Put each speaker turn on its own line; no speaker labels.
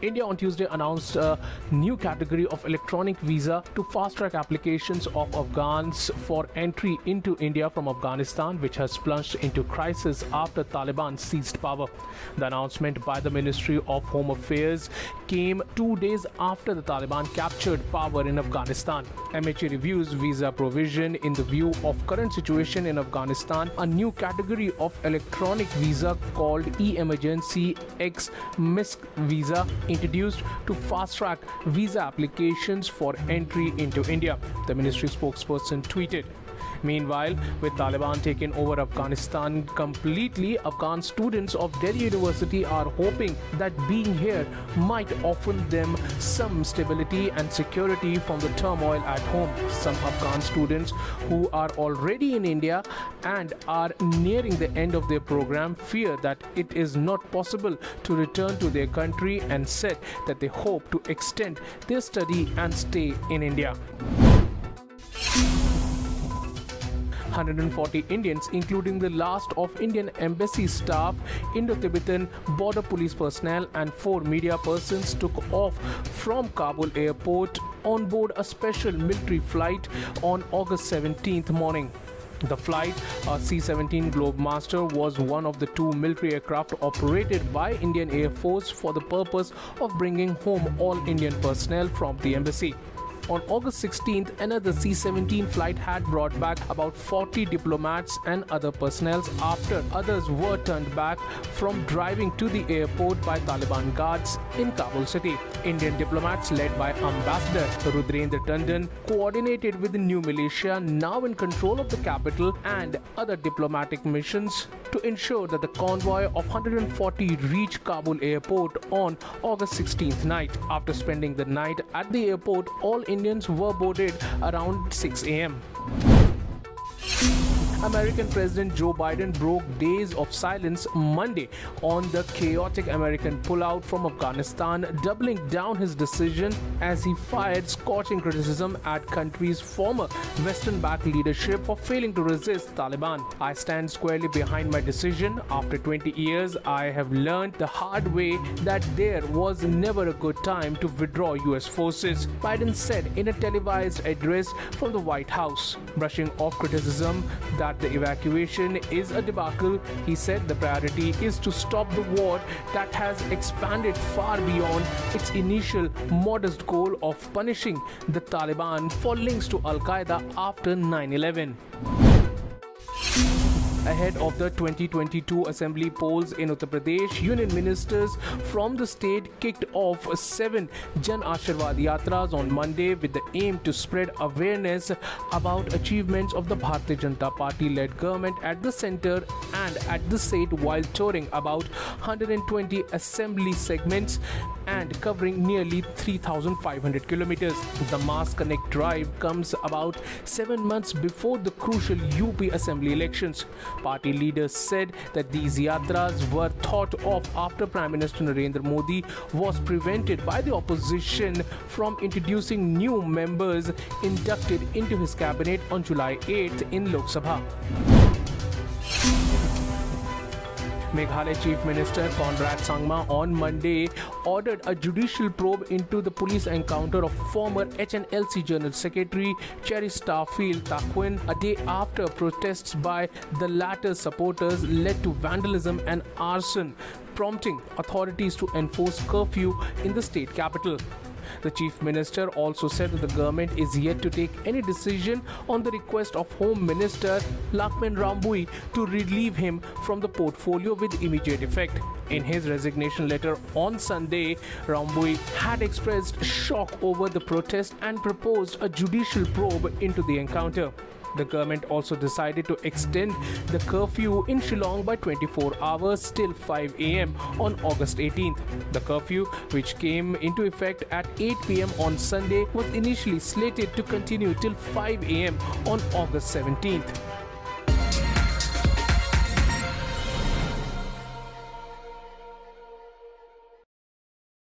India on Tuesday announced a new category of electronic visa to fast-track applications of Afghans for entry into India from Afghanistan, which has plunged into crisis after Taliban seized power. The announcement by the Ministry of Home Affairs came 2 days after the Taliban captured power in Afghanistan. MHA reviews visa provision in the view of current situation in Afghanistan. A new category of electronic visa called E-Emergency X-MISC visa introduced to fast-track visa applications for entry into India, the ministry spokesperson tweeted. Meanwhile, with Taliban taking over Afghanistan completely, Afghan students of Delhi University are hoping that being here might offer them some stability and security from the turmoil at home. Some Afghan students who are already in India and are nearing the end of their program fear that it is not possible to return to their country and said that they hope to extend their study and stay in India. 140 Indians, including the last of Indian embassy staff, Indo-Tibetan border police personnel and 4 media persons took off from Kabul airport on board a special military flight on August 17th morning. The flight, a C-17 Globemaster, was one of the 2 military aircraft operated by Indian Air Force for the purpose of bringing home all Indian personnel from the embassy. On August 16th, another C-17 flight had brought back about 40 diplomats and other personnel after others were turned back from driving to the airport by Taliban guards in Kabul city. Indian diplomats led by Ambassador Rudrendra Tandon coordinated with the new militia now in control of the capital and other diplomatic missions to ensure that the convoy of 140 reached Kabul airport on August 16th night. After spending the night at the airport, all Indians were boarded around 6 a.m. American President Joe Biden broke days of silence Monday on the chaotic American pullout from Afghanistan, doubling down his decision as he fired scorching criticism at country's former Western-backed leadership for failing to resist Taliban. "I stand squarely behind my decision. After 20 years, I have learned the hard way that there was never a good time to withdraw US forces," Biden said in a televised address from the White House. Brushing off criticism that the evacuation is a debacle, he said the priority is to stop the war that has expanded far beyond its initial modest goal of punishing the Taliban for links to Al-Qaeda after 9/11. Ahead of the 2022 assembly polls in Uttar Pradesh, union ministers from the state kicked off 7 Jan Ashirwad Yatras on Monday with the aim to spread awareness about achievements of the Bharatiya Janata Party-led government at the center and at the state while touring about 120 assembly segments and covering nearly 3,500 kilometers. The Mass Connect drive comes about 7 months before the crucial UP assembly elections. Party leaders said that these yatras were thought of after Prime Minister Narendra Modi was prevented by the opposition from introducing new members inducted into his cabinet on July 8th in Lok Sabha. Meghalaya Chief Minister Conrad Sangma on Monday ordered a judicial probe into the police encounter of former HNLC General Secretary Cherry Starfield Taquin a day after protests by the latter's supporters led to vandalism and arson, prompting authorities to enforce curfew in the state capital. The Chief Minister also said that the government is yet to take any decision on the request of Home Minister Lakshman Rambui to relieve him from the portfolio with immediate effect. In his resignation letter on Sunday, Rambui had expressed shock over the protest and proposed a judicial probe into the encounter. The government also decided to extend the curfew in Shillong by 24 hours till 5 a.m. on August 18th. The curfew, which came into effect at 8 p.m. on Sunday, was initially slated to continue till 5 a.m. on August 17th.